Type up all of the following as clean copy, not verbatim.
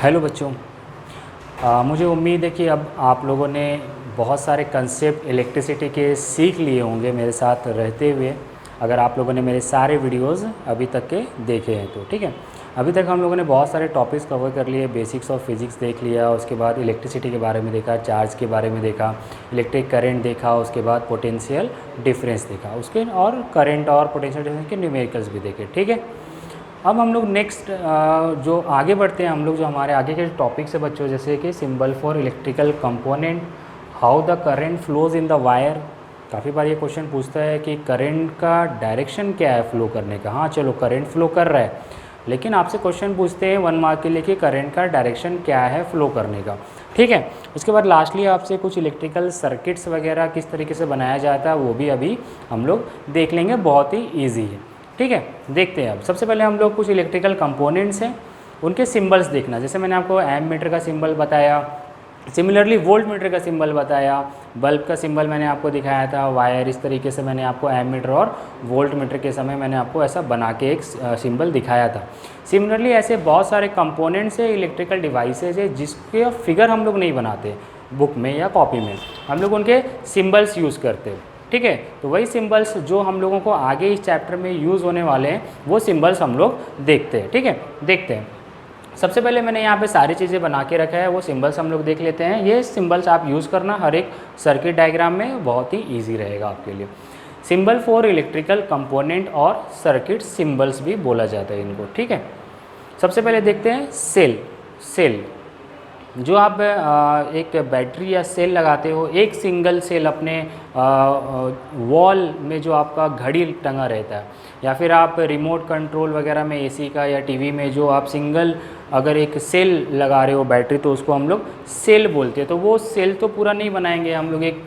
Hello बच्चों। मुझे उम्मीद है कि अब आप लोगों ने बहुत सारे कंसेप्ट इलेक्ट्रिसिटी के सीख लिए होंगे मेरे साथ रहते हुए, अगर आप लोगों ने मेरे सारे वीडियोस अभी तक के देखे हैं तो। ठीक है, अभी तक हम लोगों ने बहुत सारे टॉपिक्स कवर कर लिए। बेसिक्स ऑफ फिज़िक्स देख लिया, उसके बाद इलेक्ट्रिसिटी के बारे में देखा, चार्ज के बारे में देखा, इलेक्ट्रिक करंट देखा, उसके बाद पोटेंशियल डिफरेंस देखा, उसके और करंट और पोटेंशियल डिफरेंस के न्यूमेरिकल्स भी देखे। ठीक है, अब हम लोग नेक्स्ट जो आगे बढ़ते हैं, हम लोग जो हमारे आगे के टॉपिक्स है बच्चों, जैसे कि symbol for electrical component, how the current flows in the wire. काफ़ी बार ये क्वेश्चन पूछता है कि करंट का डायरेक्शन क्या है फ्लो करने का। हाँ चलो, करंट फ्लो कर रहा है, लेकिन आपसे क्वेश्चन पूछते हैं 1 मार्क के लिए कि करंट का डायरेक्शन क्या है फ्लो करने का। ठीक है, उसके बाद लास्टली आपसे कुछ इलेक्ट्रिकल सर्किट्स वगैरह किस तरीके से बनाया जाता है वो भी अभी हम लोग देख लेंगे, बहुत ही ईजी है। ठीक है, देखते हैं। अब सबसे पहले हम लोग कुछ इलेक्ट्रिकल कंपोनेंट्स हैं उनके सिंबल्स देखना। जैसे मैंने आपको एम मीटर का सिंबल बताया, सिमिलरली वोल्ट मीटर का सिंबल बताया, बल्ब का सिंबल मैंने आपको दिखाया था, वायर इस तरीके से मैंने आपको एम मीटर और वोल्ट मीटर के समय मैंने आपको ऐसा बना के एक सिंबल दिखाया था। सिमिलरली ऐसे बहुत सारे कंपोनेंट्स है, इलेक्ट्रिकल डिवाइसेज है जिसके फिगर हम लोग नहीं बनाते बुक में या कॉपी में, हम लोग उनके सिंबल्स यूज़ करते हैं। ठीक है, तो वही सिंबल्स जो हम लोगों को आगे इस चैप्टर में यूज़ होने वाले हैं वो सिंबल्स हम लोग देखते हैं। ठीक है, देखते हैं। सबसे पहले मैंने यहाँ पे सारी चीज़ें बना के रखा है, वो सिंबल्स हम लोग देख लेते हैं। ये सिंबल्स आप यूज़ करना हर एक सर्किट डायग्राम में, बहुत ही ईजी रहेगा आपके लिए। सिंबल फॉर इलेक्ट्रिकल कंपोनेंट और सर्किट सिंबल्स भी बोला जाता है इनको। ठीक है, सबसे पहले देखते हैं सेल। सेल जो आप एक बैटरी या सेल लगाते हो, एक सिंगल सेल अपने वॉल में जो आपका घड़ी टंगा रहता है, या फिर आप रिमोट कंट्रोल वगैरह में एसी का या टीवी में जो आप सिंगल अगर एक सेल लगा रहे हो बैटरी, तो उसको हम लोग सेल बोलते हैं। तो वो सेल तो पूरा नहीं बनाएंगे हम लोग, एक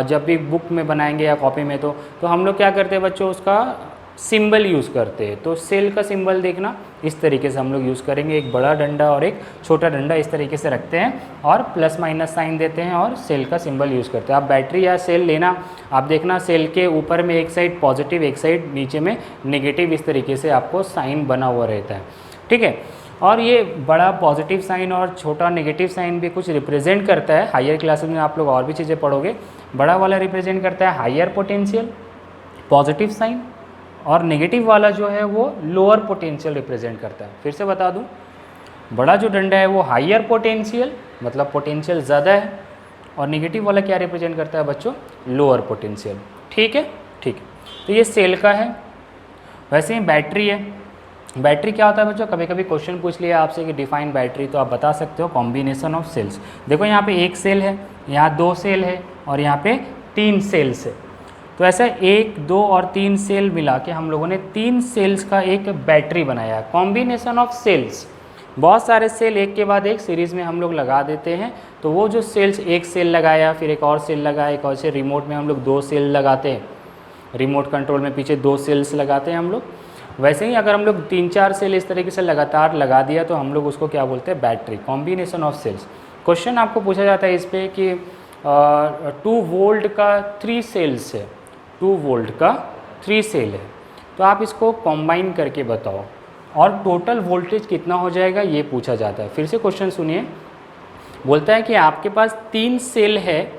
जब भी बुक में बनाएंगे या कॉपी में तो हम लोग क्या करते हैं बच्चों, उसका सिंबल यूज़ करते हैं। तो सेल का सिंबल देखना इस तरीके से हम लोग यूज़ करेंगे, एक बड़ा डंडा और एक छोटा डंडा इस तरीके से रखते हैं और प्लस माइनस साइन देते हैं और सेल का सिंबल यूज़ करते हैं। आप बैटरी या सेल लेना, आप देखना सेल के ऊपर में एक साइड पॉजिटिव एक साइड नीचे में नेगेटिव, इस तरीके से आपको साइन बना हुआ रहता है। ठीक है, और ये बड़ा पॉजिटिव साइन और छोटा नेगेटिव साइन भी कुछ रिप्रेजेंट करता है। हायर क्लासेस में आप लोग और भी चीज़ें पढ़ोगे। बड़ा वाला रिप्रेजेंट करता है हायर पोटेंशियल पॉजिटिव साइन, और नेगेटिव वाला जो है वो लोअर पोटेंशियल रिप्रेजेंट करता है। फिर से बता दूं, बड़ा जो डंडा है वो हायर पोटेंशियल मतलब पोटेंशियल ज़्यादा है, और नेगेटिव वाला क्या रिप्रेजेंट करता है बच्चों, लोअर पोटेंशियल। ठीक है, ठीक है, तो ये सेल का है। वैसे ही बैटरी है। बैटरी क्या होता है बच्चों, कभी कभी क्वेश्चन पूछ लिया आपसे कि डिफाइन बैटरी, तो आप बता सकते हो कॉम्बिनेशन ऑफ सेल्स। देखो यहाँ पे एक सेल है, यहाँ 2 सेल है और यहाँ पे 3 सेल्स है। तो ऐसा 1, 2 और 3 सेल मिला के हम लोगों ने 3 सेल्स का एक बैटरी बनाया, कॉम्बिनेशन ऑफ सेल्स। बहुत सारे सेल एक के बाद एक सीरीज़ में हम लोग लगा देते हैं, तो वो जो सेल्स, एक सेल लगाया फिर एक और सेल लगाया, एक और से रिमोट में हम लोग 2 सेल लगाते हैं, रिमोट कंट्रोल में पीछे 2 सेल्स लगाते हैं हम लोग। वैसे ही अगर हम लोग 3-4 सेल इस तरीके से लगातार लगा दिया तो हम लोग उसको क्या बोलते हैं, battery, combination of cells. Question आपको पूछा जाता है इस पर कि 2 वोल्ट का 3 सेल्स है, 2 वोल्ट का 3 सेल है, तो आप इसको कॉम्बाइन करके बताओ और टोटल वोल्टेज कितना हो जाएगा, ये पूछा जाता है। फिर से क्वेश्चन सुनिए, बोलता है कि आपके पास 3 सेल है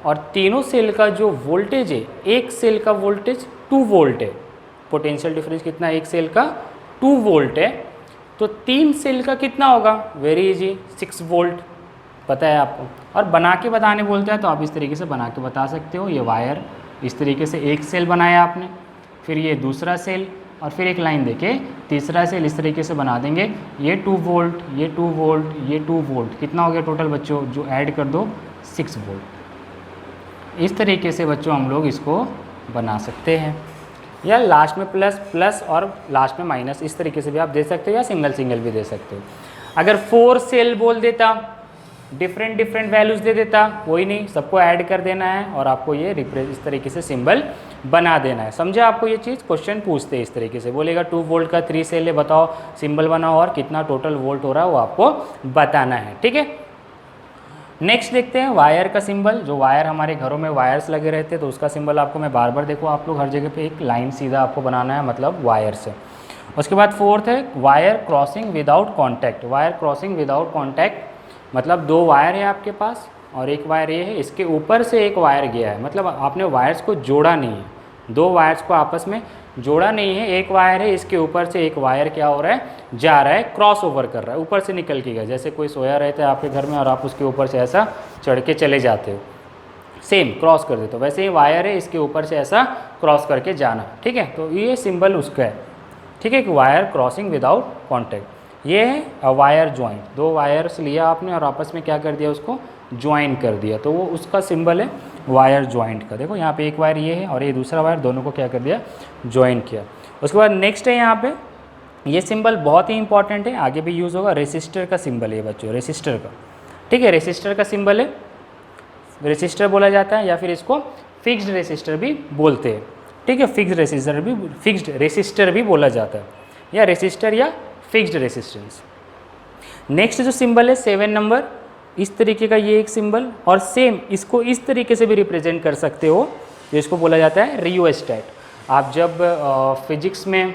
और तीनों सेल का जो वोल्टेज है, एक सेल का वोल्टेज 2 वोल्ट है, पोटेंशियल डिफरेंस कितना, एक सेल का 2 वोल्ट है, तो 3 सेल का कितना होगा, वेरी इजी, 6 वोल्ट पता है आपको। और बना के बताने बोलता है तो आप इस तरीके से बना के बता सकते हो। ये वायर इस तरीके से एक सेल बनाया आपने, फिर ये दूसरा सेल, और फिर एक लाइन देके तीसरा सेल इस तरीके से बना देंगे। ये 2 वोल्ट, ये 2 वोल्ट, ये 2 वोल्ट, कितना हो गया टोटल बच्चों, जो ऐड कर दो 6 वोल्ट। इस तरीके से बच्चों हम लोग इसको बना सकते हैं, या लास्ट में प्लस प्लस और लास्ट में माइनस, इस तरीके से भी आप दे सकते हो, या सिंगल सिंगल भी दे सकते हो। अगर 4 सेल बोल देता, डिफरेंट डिफरेंट वैल्यूज़ दे देता, कोई नहीं, सबको ऐड कर देना है और आपको ये इस तरीके से सिंबल बना देना है। समझा आपको ये चीज़, क्वेश्चन पूछते हैं इस तरीके से, बोलेगा 2 वोल्ट का 3 सेल है, बताओ सिंबल बनाओ और कितना टोटल वोल्ट हो रहा है वो आपको बताना है। ठीक है, नेक्स्ट देखते हैं वायर का सिंबल। जो वायर, हमारे घरों में वायर्स लगे रहते हैं तो उसका सिंबल आपको मैं बार बार, देखो आप लोग हर जगह पे एक लाइन सीधा आपको बनाना है, मतलब वायर से। उसके बाद फोर्थ है wire crossing without contact. Wire crossing without contact मतलब दो वायर है आपके पास और एक वायर ये है, इसके ऊपर से एक वायर गया है, मतलब आपने वायर्स को जोड़ा नहीं है, दो वायर्स को आपस में जोड़ा नहीं है, एक वायर है, इसके ऊपर से एक वायर क्या हो रहा है, जा रहा है, क्रॉस ओवर कर रहा है, ऊपर से निकल के गया। जैसे कोई सोया रहता है आपके घर में और आप उसके ऊपर से ऐसा चढ़ के चले जाते हो, सेम क्रॉस कर देते हो, वैसे ही वायर है, इसके ऊपर से ऐसा क्रॉस करके जाना। ठीक है, तो ये सिंबल उसका है। ठीक है, कि वायर क्रॉसिंग विदाउट कॉन्टैक्ट। ये है वायर ज्वाइंट, दो वायर्स लिया आपने और आपस में क्या कर दिया, उसको ज्वाइन कर दिया, तो वो उसका सिंबल है वायर ज्वाइंट का। देखो यहाँ पे एक वायर ये है और ये दूसरा वायर, दोनों को क्या कर दिया, ज्वाइन किया। उसके बाद नेक्स्ट है यहाँ पे, ये सिंबल बहुत ही इंपॉर्टेंट है, आगे भी यूज़ होगा, रेसिस्टर का सिंबल है बच्चों, रेसिस्टर का। ठीक है, रेसिस्टर का सिंबल है, रेसिस्टर बोला जाता है या फिर इसको फिक्स्ड रेसिस्टर भी बोलते हैं। ठीक है, फिक्स्ड रेसिस्टर भी बोला जाता है, या रेसिस्टर या फिक्स्ड रेसिस्टेंस। नेक्स्ट जो सिंबल है 7 नंबर, इस तरीके का ये एक सिंबल, और सेम इसको इस तरीके से भी रिप्रेजेंट कर सकते हो, जिसको बोला जाता है रियोस्टैट। आप जब फिजिक्स में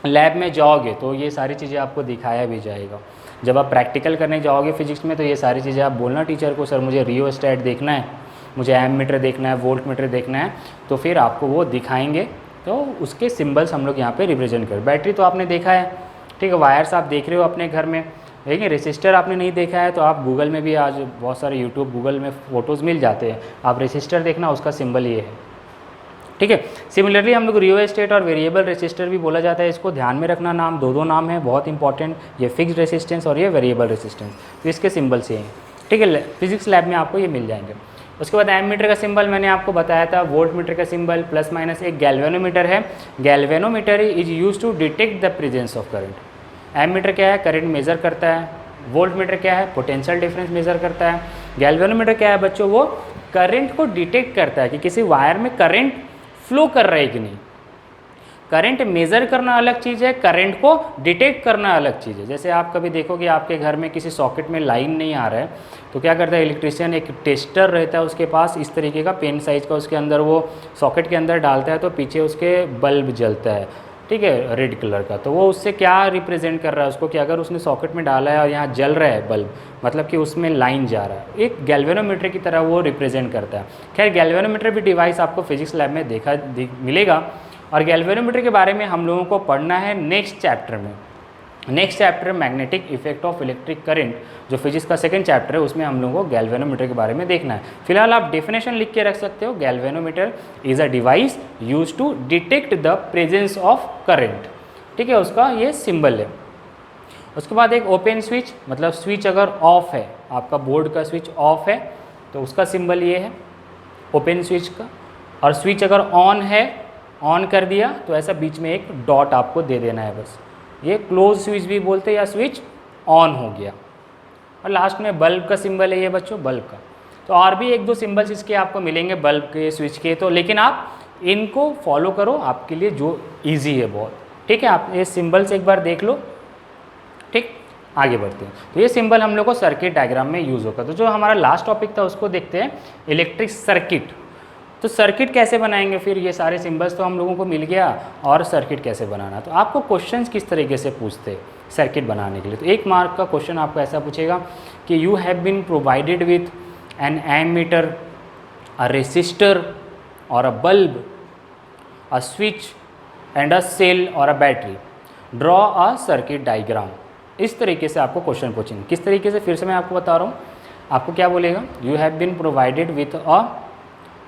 लैब में जाओगे तो ये सारी चीज़ें आपको दिखाया भी जाएगा। जब आप प्रैक्टिकल करने जाओगे फिजिक्स में तो ये सारी चीज़ें आप बोलना टीचर को, सर मुझे रियोस्टैट देखना है, मुझे एमीटर देखना है, वोल्ट मीटर देखना है, तो फिर आपको वो दिखाएंगे। तो उसके सिंबल्स हम लोग यहाँ पे रिप्रेजेंट करें। बैटरी तो आपने देखा है, ठीक है, वायर्स आप देख रहे हो अपने घर में, लेकिन रेसिस्टर आपने नहीं देखा है तो आप गूगल में भी, आज बहुत सारे यूट्यूब गूगल में फ़ोटोज़ मिल जाते हैं, आप रेसिस्टर देखना, उसका सिंबल ये है। ठीक है, सिमिलरली हम लोग रियोस्टेट और वेरिएबल रेसिस्टर भी बोला जाता है, इसको ध्यान में रखना, नाम दो नाम है बहुत इंपॉर्टेंट, ये फिक्स्ड रेसिस्टेंस और ये वेरिएबल रेसिस्टेंस, तो इसके सिंबल से हैं। ठीक है, फिजिक्स लैब में आपको ये मिल जाएंगे। उसके बाद एमीटर का सिंबल मैंने आपको बताया था, वोल्ट मीटर का सिंबल प्लस माइनस, एक गैल्वेनोमीटर है, galvanometer is use to detect the presence of current. Ammeter क्या है, करंट मेजर करता है, वोल्ट मीटर क्या है, पोटेंशियल डिफरेंस मेजर करता है, गैल्वेनोमीटर क्या है बच्चों, वो करंट को डिटेक्ट करता है कि किसी वायर में करंट फ्लो कर रहा है कि नहीं। करंट मेज़र करना अलग चीज़ है, करंट को डिटेक्ट करना अलग चीज़ है। जैसे आप कभी देखोगे आपके घर में किसी सॉकेट में लाइन नहीं आ रहा है तो क्या करता है इलेक्ट्रिशियन, एक टेस्टर रहता है उसके पास, इस तरीके का पेन साइज का, उसके अंदर वो सॉकेट के अंदर डालता है तो पीछे उसके बल्ब जलता है, ठीक है, रेड कलर का। तो वो उससे क्या रिप्रेजेंट कर रहा है उसको, कि अगर उसने सॉकेट में डाला है और यहाँ जल रहा है बल्ब, मतलब कि उसमें लाइन जा रहा है, एक गैल्वेनोमीटर की तरह वो रिप्रेजेंट करता है। खैर गैल्वेनोमीटर भी डिवाइस आपको फिजिक्स लैब में मिलेगा, और गैल्वेनोमीटर के बारे में हम लोगों को पढ़ना है नेक्स्ट चैप्टर में। Next chapter magnetic effect of electric current, जो फिजिक्स का सेकंड चैप्टर है, उसमें हम लोगों को गैल्वेनोमीटर के बारे में देखना है। फिलहाल आप डेफिनेशन लिख के रख सकते हो, galvanometer is a device use to detect the presence of current. ठीक है, उसका ये सिंबल है। उसके बाद एक ओपन स्विच, मतलब स्विच अगर ऑफ है, आपका बोर्ड का स्विच ऑफ है तो उसका सिंबल ये है ओपन स्विच का। और स्विच अगर ऑन है, ऑन कर दिया तो ऐसा बीच में एक डॉट आपको दे देना है बस, ये क्लोज स्विच भी बोलते हैं या स्विच ऑन हो गया। और लास्ट में बल्ब का सिंबल है ये बच्चों, बल्ब का। तो और भी एक दो सिंबल्स इसके आपको मिलेंगे बल्ब के, स्विच के, तो लेकिन आप इनको फॉलो करो, आपके लिए जो ईजी है बहुत। ठीक है, आप ये सिंबल्स एक बार देख लो। ठीक, आगे बढ़ते हैं। तो ये सिंबल हम लोग को सर्किट डायग्राम में यूज़ होगा। तो जो हमारा लास्ट टॉपिक था उसको देखते हैं, इलेक्ट्रिक सर्किट। तो सर्किट कैसे बनाएंगे, फिर ये सारे सिंबल्स तो हम लोगों को मिल गया, और सर्किट कैसे बनाना। तो आपको क्वेश्चंस किस तरीके से पूछते हैं सर्किट बनाने के लिए। तो 1 मार्क का क्वेश्चन आपको ऐसा पूछेगा कि you have been provided with an ammeter, a resistor और a bulb, a switch and a cell और a battery, draw a circuit diagram. इस तरीके से आपको क्वेश्चन पूछेंगे। किस तरीके से, फिर से मैं आपको बता रहा हूँ। आपको क्या बोलेगा, you have been provided with a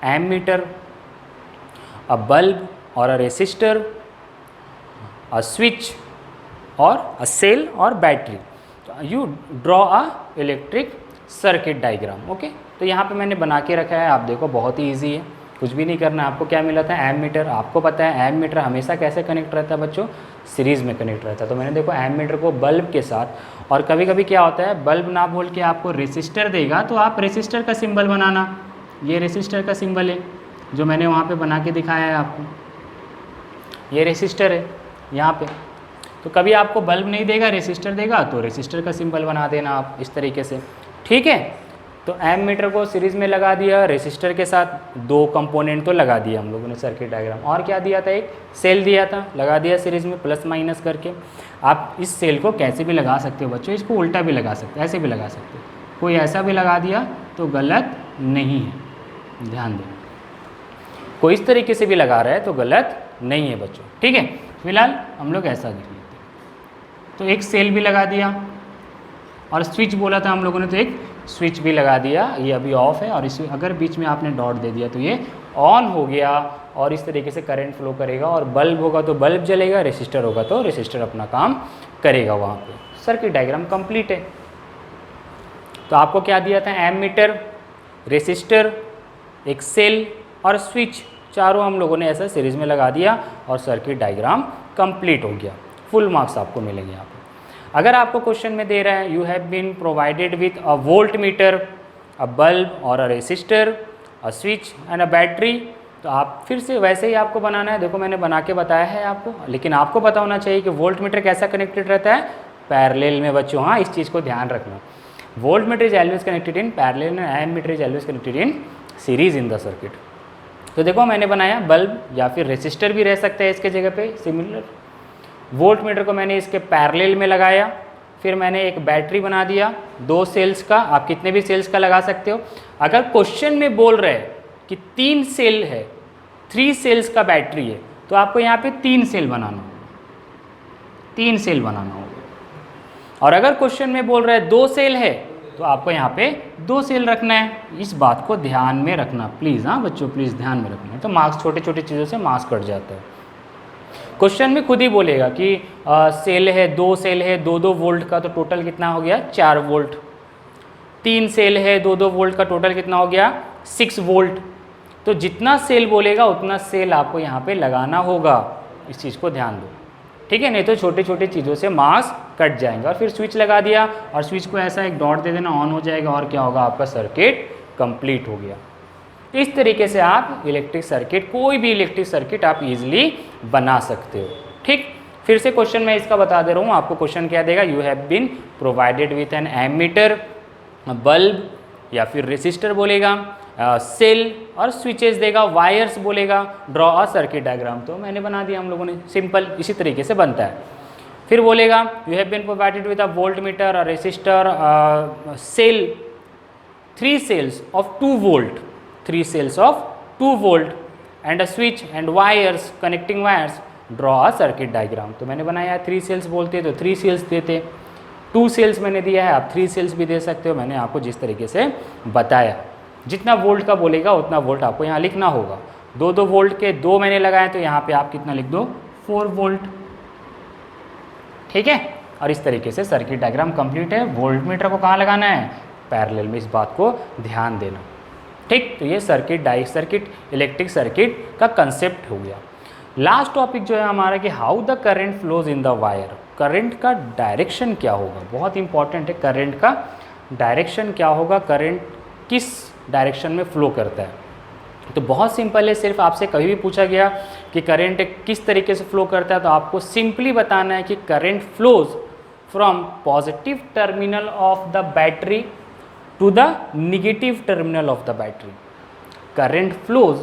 ammeter, a bulb और अ रेसिस्टर, अ स्विच और अ सेल और battery, you draw a electric circuit diagram. Okay, तो यहाँ पे मैंने बना के रखा है, आप देखो बहुत ही ईजी है, कुछ भी नहीं करना। आपको क्या मिला था, एमीटर। आपको पता है एमीटर हमेशा कैसे कनेक्ट रहता है बच्चों, सीरीज़ में कनेक्ट रहता है। तो मैंने देखो एमीटर को बल्ब के साथ, और कभी कभी क्या होता है बल्ब ना बोल के आपको रेसिस्टर देगा, तो आप रेसिस्टर का सिंबल बनाना। ये रेसिस्टर का सिंबल है जो मैंने वहाँ पे बना के दिखाया है आपको, ये रेसिस्टर है यहाँ पे। तो कभी आपको बल्ब नहीं देगा, रेसिस्टर देगा, तो रेसिस्टर का सिंबल बना देना आप इस तरीके से। ठीक है, तो एमीटर को सीरीज में लगा दिया रेसिस्टर के साथ, 2 कंपोनेंट तो लगा दिया हम लोगों ने सर्किट डायग्राम। और क्या दिया था, एक सेल दिया था, लगा दिया सीरीज में प्लस माइनस करके। आप इस सेल को कैसे भी लगा सकते हो बच्चों, इसको उल्टा भी लगा सकते हो, ऐसे भी लगा सकते हो, कोई ऐसा भी लगा दिया तो गलत नहीं है, ध्यान दें। कोई इस तरीके से भी लगा रहा है तो गलत नहीं है बच्चों, ठीक है। फिलहाल हम लोग ऐसा देख लेते हैं। तो एक सेल भी लगा दिया और स्विच बोला था हम लोगों ने, तो एक स्विच भी लगा दिया, ये अभी ऑफ है, और इस अगर बीच में आपने डॉट दे दिया तो ये ऑन हो गया, और इस तरीके से करंट फ्लो करेगा। और बल्ब होगा तो बल्ब जलेगा, रेसिस्टर होगा तो रेसिस्टर अपना काम करेगा वहाँ पे। सर्किट डायग्राम कंप्लीट है। तो आपको क्या दिया था, एमीटर, रेसिस्टर, एक सेल और स्विच, चारों हम लोगों ने ऐसा सीरीज में लगा दिया और सर्किट डायग्राम कंप्लीट हो गया। फुल मार्क्स आपको मिलेंगे यहाँ पे। अगर आपको क्वेश्चन में दे रहा है you have been provided with a volt meter, a bulb और a resistor, a switch and a battery, तो आप फिर से वैसे ही आपको बनाना है। देखो मैंने बना के बताया है आपको, लेकिन आपको पता होना चाहिए कि वोल्ट मीटर कैसा कनेक्टेड रहता है, पैरेलल में बच्चों। हाँ, इस चीज़ को ध्यान रखना। Voltmeter is always connected in parallel and ammeter is always connected in series in the circuit. तो देखो मैंने बनाया बल्ब, या फिर रेसिस्टर भी रह सकता है इसके जगह पे सिमिलर। वोल्ट मीटर को मैंने इसके पैरेलल में लगाया, फिर मैंने एक बैटरी बना दिया 2 सेल्स का, आप कितने भी सेल्स का लगा सकते हो। अगर क्वेश्चन में बोल रहे हैं कि 3 सेल है, 3 सेल्स का बैटरी है, तो आपको यहाँ पे 3 सेल बनाना होगा, 3 सेल बनाना होगा। और अगर क्वेश्चन में बोल रहे हैं 2 सेल है, तो आपको यहाँ पे 2 सेल रखना है। इस बात को ध्यान में रखना प्लीज़। हाँ बच्चों, प्लीज़ ध्यान में रखना है, तो मार्क्स छोटे छोटे चीज़ों से मार्क्स कट जाता है। क्वेश्चन में खुद ही बोलेगा कि सेल है, 2 सेल है 2-2 वोल्ट का, तो टोटल कितना हो गया 4 वोल्ट। 3 सेल है 2-2 वोल्ट का, टोटल कितना हो गया 6 वोल्ट। तो जितना सेल बोलेगा उतना सेल आपको यहाँ पे लगाना होगा, इस चीज़ को ध्यान दो, ठीक है। नहीं तो छोटे छोटे चीज़ों से मार्क्स कट जाएंगे। और फिर स्विच लगा दिया, और स्विच को ऐसा एक डॉट दे देना, ऑन हो जाएगा, और क्या होगा, आपका सर्किट कंप्लीट हो गया। इस तरीके से आप इलेक्ट्रिक सर्किट, कोई भी इलेक्ट्रिक सर्किट आप इजीली बना सकते हो, ठीक। फिर से क्वेश्चन मैं इसका बता दे रहा हूँ आपको। क्वेश्चन क्या देगा, you have been provided with an ammeter, bulb या फिर रेसिस्टर बोलेगा, सेल और स्विचेस देगा, वायर्स बोलेगा, ड्रॉ अ सर्किट डायग्राम। तो मैंने बना दिया हम लोगों ने, सिंपल इसी तरीके से बनता है। फिर बोलेगा you have been provided with a volt meter, a resistor, cell, 3 cells of 2 volt, 3 cells of 2 volt and a switch and wires, connecting wires, draw a circuit diagram. तो मैंने बनाया 3 सेल्स बोलते तो 3 सेल्स देते, 2 सेल्स मैंने दिया है, आप 3 सेल्स भी दे सकते हो। मैंने आपको जिस तरीके से बताया, जितना वोल्ट का बोलेगा उतना वोल्ट आपको यहाँ लिखना होगा। 2-2 वोल्ट के 2 मैंने लगाए, तो यहाँ पे आप कितना लिख दो 4 वोल्ट, ठीक है। और इस तरीके से सर्किट डायग्राम कंप्लीट है। वोल्ट मीटर को कहाँ लगाना है, पैरेलल में, इस बात को ध्यान देना, ठीक। तो ये सर्किट इलेक्ट्रिक सर्किट का कंसेप्ट हो गया। लास्ट टॉपिक जो है हमारा कि how the current flows in the wire, current का डायरेक्शन क्या होगा, बहुत इंपॉर्टेंट है। करंट का डायरेक्शन क्या होगा, करंट किस डायरेक्शन में फ्लो करता है। तो बहुत सिंपल है, सिर्फ आपसे कभी भी पूछा गया कि करंट किस तरीके से फ्लो करता है, तो आपको सिंपली बताना है कि current flows from positive terminal of the battery to the negative terminal of the battery. Current flows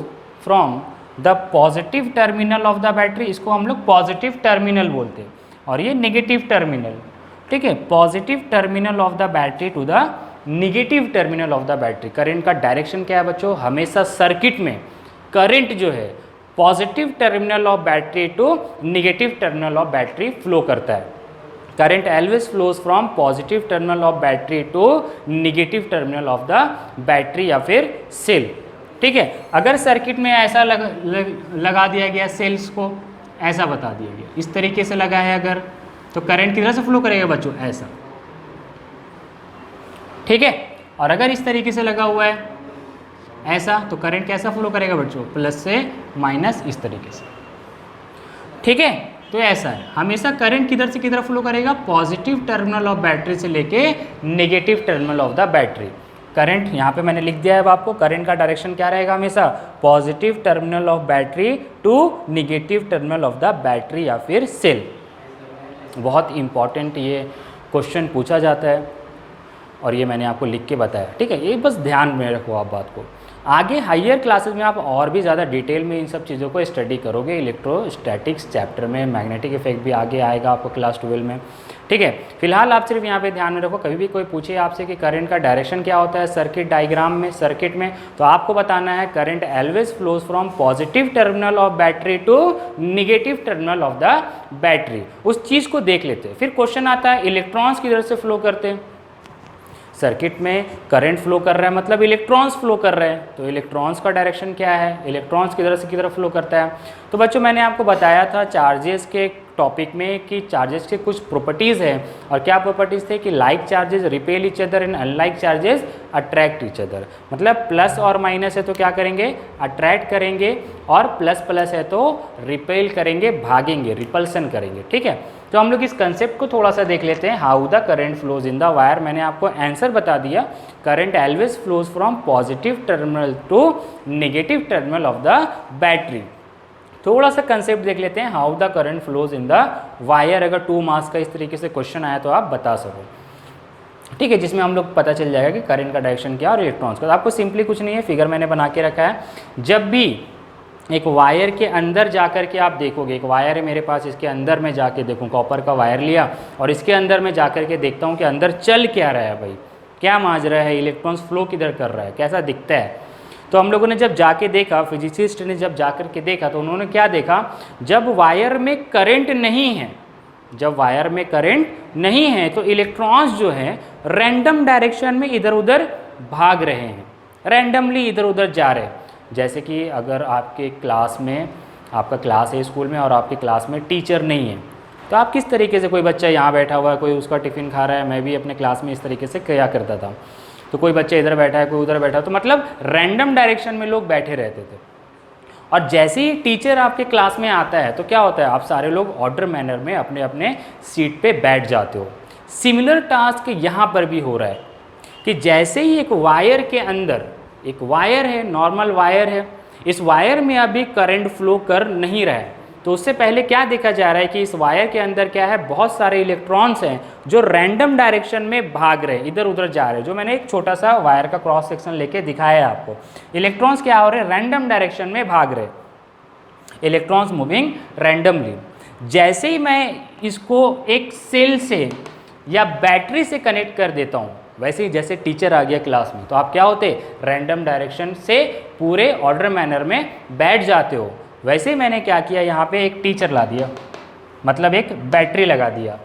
from the positive terminal of the battery, इसको हम लोग पॉजिटिव टर्मिनल बोलते हैं, और ये नेगेटिव टर्मिनल, ठीक है। Positive terminal of the battery to the negative terminal of the battery. Current का डायरेक्शन क्या है बच्चों, हमेशा सर्किट में करंट जो है positive terminal of battery to negative terminal of battery flow करता है। Current always flows from positive terminal of battery to negative terminal of the battery या फिर सेल, ठीक है। अगर सर्किट में ऐसा लगा दिया गया, सेल्स को ऐसा बता दिया गया, इस तरीके से लगा है अगर, तो करंट किधर से फ्लो करेगा बच्चों, ऐसा, ठीक है। और अगर इस तरीके से लगा हुआ है ऐसा, तो करंट कैसा फ्लो करेगा बच्चों, प्लस से माइनस, इस तरीके से, ठीक है। तो ऐसा है, हमेशा करंट किधर से किधर फ्लो करेगा, पॉजिटिव टर्मिनल ऑफ बैटरी से लेके negative terminal of the battery. Current यहाँ पे मैंने लिख दिया है आपको, करंट का डायरेक्शन क्या रहेगा, हमेशा positive terminal of battery to negative terminal of the battery या फिर सेल। बहुत इंपॉर्टेंट ये क्वेश्चन पूछा जाता है। और ये मैंने आपको लिख के बताया, ठीक है। ये बस ध्यान में रखो आप बात को। आगे हायर क्लासेस में आप और भी ज़्यादा डिटेल में इन सब चीज़ों को स्टडी करोगे। इलेक्ट्रोस्टैटिक्स चैप्टर में मैग्नेटिक इफेक्ट भी आगे आएगा आपको क्लास 12 में, ठीक है। फिलहाल आप सिर्फ यहाँ पे ध्यान में रखो, कभी भी कोई पूछे आपसे कि करंट का डायरेक्शन क्या होता है सर्किट डायग्राम में, सर्किट में, तो आपको बताना है current always flows from positive terminal of battery to negative terminal of the battery. उस चीज़ को देख लेते हैं। फिर क्वेश्चन आता है इलेक्ट्रॉन्स किधर से फ्लो करते हैं। सर्किट में करंट फ्लो कर रहा है मतलब इलेक्ट्रॉन्स फ्लो कर रहे हैं, तो इलेक्ट्रॉन्स का डायरेक्शन क्या है, इलेक्ट्रॉन्स किधर से किधर फ्लो करता है। तो बच्चों मैंने आपको बताया था चार्जेस के टॉपिक में कि चार्जेस के कुछ प्रॉपर्टीज़ हैं, और क्या प्रॉपर्टीज़ थे कि like charges repel each other and unlike charges attract each other. मतलब प्लस और माइनस है तो क्या करेंगे, अट्रैक्ट करेंगे, और प्लस प्लस है तो रिपेल करेंगे, भागेंगे, रिपल्सन करेंगे, ठीक है। तो हम लोग इस कंसेप्ट को थोड़ा सा देख लेते हैं, how the current flows in the wire. मैंने आपको आंसर बता दिया, current always flows from positive terminal to negative terminal of the battery. थोड़ा सा कंसेप्ट देख लेते हैं, how the current flows in the wire. अगर 2 मार्क्स का इस तरीके से क्वेश्चन आया तो आप बता सको, ठीक है, जिसमें हम लोग पता चल जाएगा कि करंट का डायरेक्शन क्या और इलेक्ट्रॉन्स का। आपको सिंपली कुछ नहीं है, फिगर मैंने बना के रखा है। जब भी एक वायर के अंदर जाकर के आप देखोगे, एक वायर है मेरे पास, इसके अंदर मैं जाके देखूँ, कॉपर का वायर लिया और इसके अंदर मैं जाकर के देखता हूँ कि अंदर चल क्या रहा है भाई, क्या माजरा है, इलेक्ट्रॉन्स फ्लो किधर कर रहा है, कैसा दिखता है। तो हम लोगों ने जब जाके देखा, फिजिसिस्ट ने जब जाकर के देखा, तो उन्होंने क्या देखा, जब वायर में करंट नहीं है, जब वायर में करंट नहीं है तो इलेक्ट्रॉन्स जो है रैंडम डायरेक्शन में इधर उधर भाग रहे हैं, रैंडमली इधर उधर जा रहे हैं। जैसे कि अगर आपके क्लास में, आपका क्लास है स्कूल में और आपके क्लास में टीचर नहीं है, तो आप किस तरीके से, कोई बच्चा यहाँ बैठा हुआ है, कोई उसका टिफ़िन खा रहा है, मैं भी अपने क्लास में इस तरीके से किया करता था। तो कोई बच्चा इधर बैठा है, कोई उधर बैठा है, तो मतलब रैंडम डायरेक्शन में लोग बैठे रहते थे। और जैसे ही टीचर आपके क्लास में आता है तो क्या होता है, आप सारे लोग ऑर्डर मैनर में अपने अपने सीट पे बैठ जाते हो। सिमिलर टास्क यहाँ पर भी हो रहा है कि जैसे ही एक वायर के अंदर, एक वायर है, नॉर्मल वायर है, इस वायर में अभी करंट फ्लो कर नहीं रहा है, तो उससे पहले क्या देखा जा रहा है कि इस वायर के अंदर क्या है, बहुत सारे इलेक्ट्रॉन्स हैं जो रैंडम डायरेक्शन में भाग रहे हैं, इधर उधर जा रहे हैं। जो मैंने एक छोटा सा वायर का क्रॉस सेक्शन लेके दिखाया है आपको, इलेक्ट्रॉन्स क्या हो रहे हैं, रैंडम डायरेक्शन में भाग रहे, इलेक्ट्रॉन्स मूविंग रैंडमली। जैसे ही मैं इसको एक सेल से या बैटरी से कनेक्ट कर देता हूँ, वैसे ही जैसे टीचर आ गया क्लास में, तो आप क्या होते, रैंडम डायरेक्शन से पूरे ऑर्डर मैनर में बैठ जाते हो। वैसे ही मैंने क्या किया, यहाँ पे एक टीचर ला दिया, मतलब एक बैटरी लगा दिया।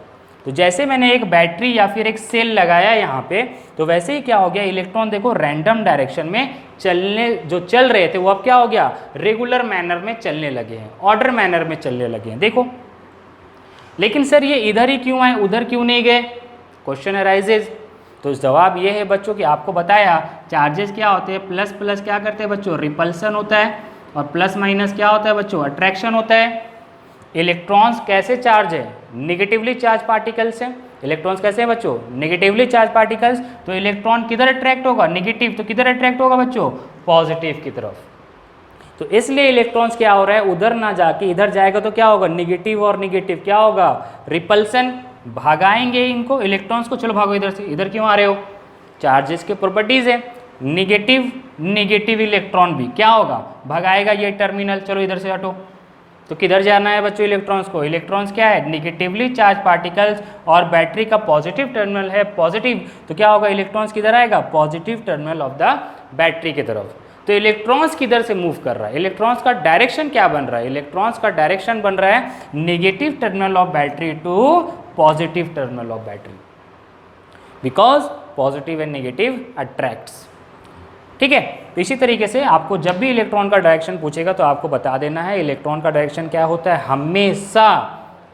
तो जैसे मैंने एक बैटरी या फिर एक सेल लगाया यहाँ पे, तो वैसे ही क्या हो गया, इलेक्ट्रॉन देखो रैंडम डायरेक्शन में चलने, जो चल रहे थे वो अब क्या हो गया, रेगुलर मैनर में चलने लगे हैं, ऑर्डर मैनर में चलने लगे हैं, देखो। लेकिन सर ये इधर ही क्यों आए, उधर क्यों नहीं गए, क्वेश्चन अराइजेज। तो जवाब ये है बच्चों कि आपको बताया चार्जेस क्या होते हैं, प्लस प्लस क्या करते हैं बच्चों, रिपल्सन होता है, और प्लस माइनस क्या होता है बच्चों, अट्रैक्शन होता है। इलेक्ट्रॉन्स कैसे चार्ज है, निगेटिवली चार्ज पार्टिकल्स हैं। इलेक्ट्रॉन्स कैसे हैं बच्चों, निगेटिवली चार्ज पार्टिकल्स। तो इलेक्ट्रॉन किधर अट्रैक्ट होगा, निगेटिव, तो किधर अट्रैक्ट होगा बच्चों, पॉजिटिव की तरफ। तो इसलिए इलेक्ट्रॉन्स क्या हो रहा है, उधर ना जाके इधर जाएगा तो क्या होगा, निगेटिव और निगेटिव क्या होगा, रिपल्सन, भगाएंगे इनको, इलेक्ट्रॉन्स को, चलो भागो इधर से, इधर क्यों आ रहे हो, चार्जेस के प्रॉपर्टीज है, निगेटिव निगेटिव इलेक्ट्रॉन भी क्या होगा, भगाएगा ये टर्मिनल, चलो इधर से हटो। तो किधर जाना है बच्चों इलेक्ट्रॉन्स को, इलेक्ट्रॉन्स क्या है, निगेटिवली चार्ज पार्टिकल्स, और बैटरी का पॉजिटिव टर्मिनल है पॉजिटिव, तो क्या होगा, इलेक्ट्रॉन्स किधर आएगा, positive terminal of the battery की तरफ। तो इलेक्ट्रॉन्स किधर से मूव कर रहा है, इलेक्ट्रॉन्स का डायरेक्शन क्या बन रहा है, इलेक्ट्रॉन्स का डायरेक्शन बन रहा है negative terminal of battery to positive terminal of battery, because positive and negative attracts, ठीक है। तो इसी तरीके से आपको जब भी इलेक्ट्रॉन का डायरेक्शन पूछेगा तो आपको बता देना है इलेक्ट्रॉन का डायरेक्शन क्या होता है, हमेशा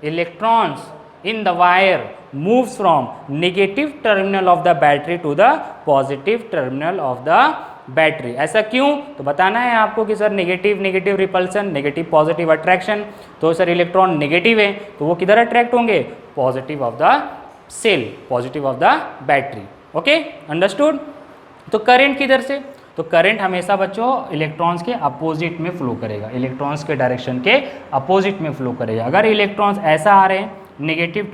electrons in the wire moves from negative terminal of the battery to the positive terminal of the battery. ऐसा क्यों, तो बताना है आपको कि sir negative negative repulsion, negative positive attraction. तो सर इलेक्ट्रॉन नेगेटिव है तो वो किधर अट्रैक्ट होंगे, positive of the cell, positive of the battery. Okay, understood. तो करंट किधर से, तो करंट हमेशा बच्चों इलेक्ट्रॉन्स के अपोजिट में फ्लो करेगा, इलेक्ट्रॉन्स के डायरेक्शन के अपोजिट में फ्लो करेगा। अगर इलेक्ट्रॉन्स ऐसा आ रहे हैं नेगेटिव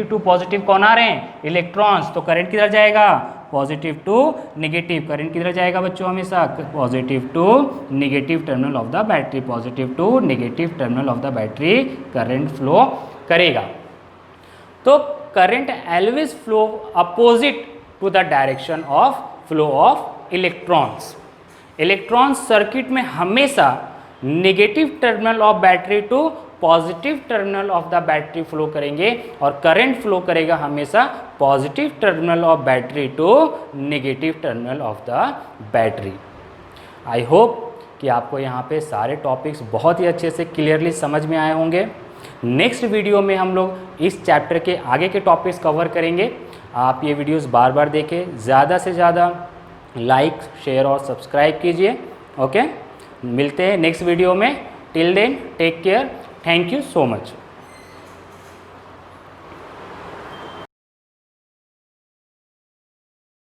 टू पॉजिटिव कौन आ रहे हैं, इलेक्ट्रॉन्स। तो करंट किधर जाएगा, पॉजिटिव टू नेगेटिव। करंट किधर जाएगा बच्चों, हमेशा positive to negative terminal of the battery, positive to negative terminal of the battery current flow करेगा। तो current always flow opposite to the direction of flow of electrons. Electrons circuit में हमेशा negative terminal of battery to positive terminal of the battery flow करेंगे और current flow करेगा हमेशा positive terminal of battery to negative terminal of the battery. I hope कि आपको यहाँ पे सारे टॉपिक्स बहुत ही अच्छे से क्लियरली समझ में आए होंगे। नेक्स्ट वीडियो में हम लोग इस चैप्टर के आगे के टॉपिक्स कवर करेंगे। आप ये वीडियोस बार बार देखें, ज़्यादा से ज़्यादा लाइक शेयर और सब्सक्राइब कीजिए। ओके, मिलते हैं नेक्स्ट वीडियो में। Till then take care, thank you so much.